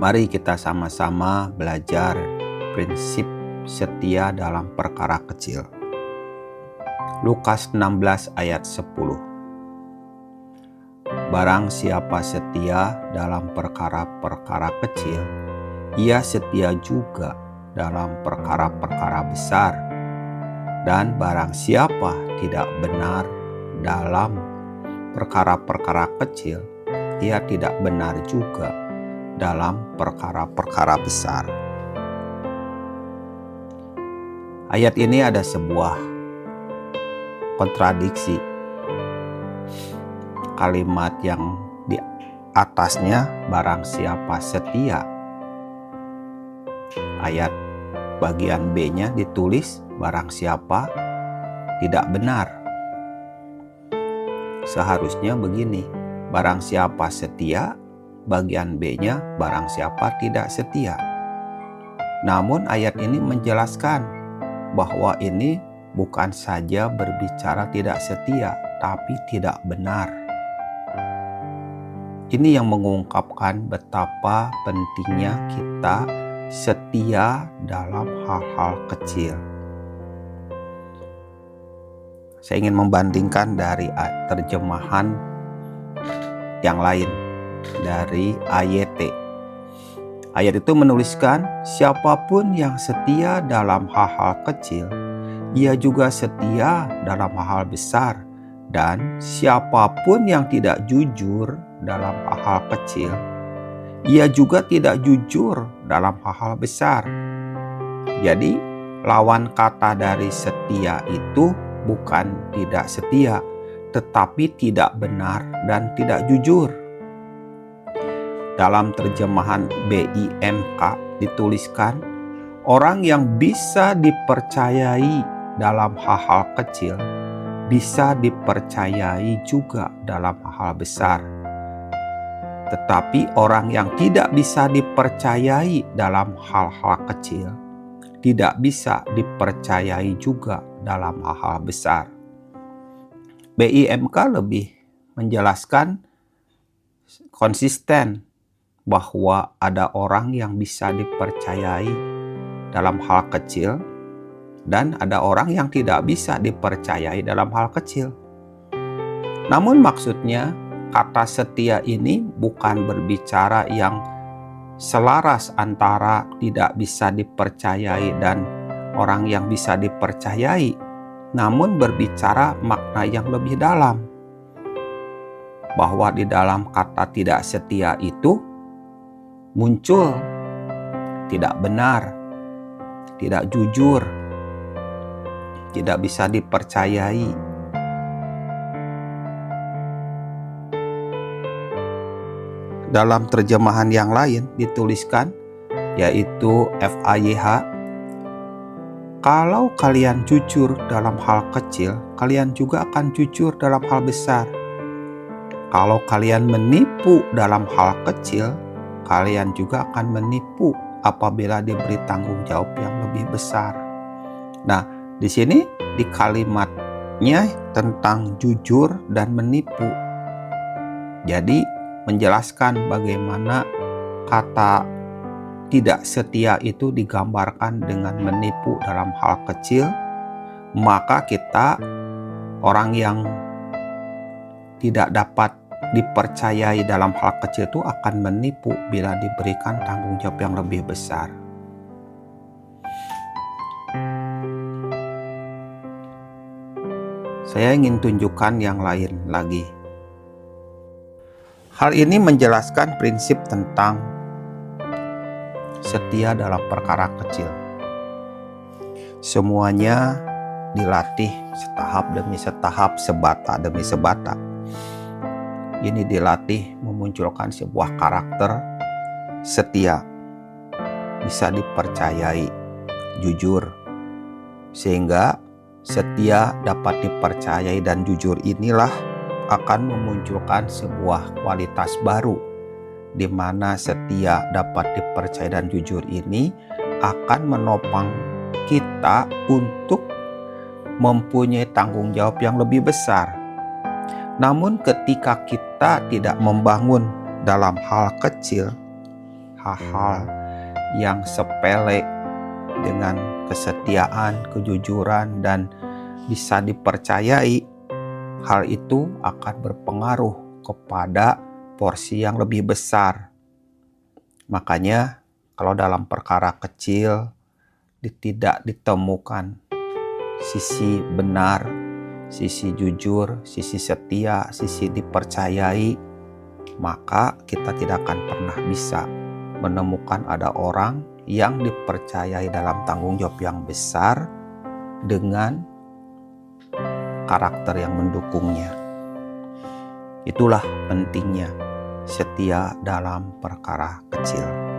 Mari kita sama-sama belajar prinsip setia dalam perkara kecil. Lukas 16 ayat 10. Barang siapa setia dalam perkara-perkara kecil, ia setia juga dalam perkara-perkara besar. Dan barang siapa tidak benar dalam perkara-perkara kecil, ia tidak benar juga dalam perkara-perkara besar. Ayat ini ada sebuah kontradiksi. Kalimat yang di atasnya, barang siapa setia. Ayat bagian B-nya ditulis, barang siapa tidak benar. Seharusnya begini, barang siapa setia, bagian B-nya barang siapa tidak setia. Namun ayat ini menjelaskan bahwa ini bukan saja berbicara tidak setia, tapi tidak benar. Ini yang mengungkapkan betapa pentingnya kita setia dalam hal-hal kecil. Saya ingin membandingkan dari terjemahan yang lain, dari AYT. Ayat itu menuliskan, siapapun yang setia dalam hal-hal kecil, ia juga setia dalam hal-hal besar. Dan siapapun yang tidak jujur dalam hal-hal kecil, ia juga tidak jujur dalam hal-hal besar. Jadi, lawan kata dari setia itu bukan tidak setia, tetapi tidak benar dan tidak jujur. Dalam terjemahan BIMK dituliskan, orang yang bisa dipercayai dalam hal-hal kecil, bisa dipercayai juga dalam hal besar. Tetapi orang yang tidak bisa dipercayai dalam hal-hal kecil, tidak bisa dipercayai juga dalam hal-hal besar. BIMK lebih menjelaskan konsisten bahwa ada orang yang bisa dipercayai dalam hal kecil, dan ada orang yang tidak bisa dipercayai dalam hal kecil. Namun maksudnya kata setia ini bukan berbicara yang selaras antara tidak bisa dipercayai dan orang yang bisa dipercayai, namun berbicara makna yang lebih dalam. Bahwa di dalam kata tidak setia itu muncul tidak benar, tidak jujur, tidak bisa dipercayai. Dalam terjemahan yang lain dituliskan, yaitu FAYH, kalau kalian jujur dalam hal kecil, kalian juga akan jujur dalam hal besar. Kalau kalian menipu dalam hal kecil, kalian juga akan menipu apabila diberi tanggung jawab yang lebih besar. Nah, di sini di kalimatnya tentang jujur dan menipu. Jadi menjelaskan bagaimana kata tidak setia itu digambarkan dengan menipu dalam hal kecil. Maka kita, orang yang tidak dapat dipercayai dalam hal kecil itu akan menipu bila diberikan tanggung jawab yang lebih besar. Saya ingin tunjukkan yang lain lagi. Hal ini menjelaskan prinsip tentang setia dalam perkara kecil. Semuanya dilatih setahap demi setahap, sebata demi sebata. Ini dilatih memunculkan sebuah karakter setia, bisa dipercayai, jujur, sehingga setia dapat dipercayai dan jujur inilah akan memunculkan sebuah kualitas baru, di mana setia dapat dipercayai dan jujur ini akan menopang kita untuk mempunyai tanggung jawab yang lebih besar. Namun ketika kita tidak membangun dalam hal kecil, hal-hal yang sepele dengan kesetiaan, kejujuran, dan bisa dipercayai, hal itu akan berpengaruh kepada porsi yang lebih besar. Makanya kalau dalam perkara kecil tidak ditemukan sisi benar, sisi jujur, sisi setia, sisi dipercayai, maka kita tidak akan pernah bisa menemukan ada orang yang dipercayai dalam tanggung jawab yang besar dengan karakter yang mendukungnya. Itulah pentingnya setia dalam perkara kecil.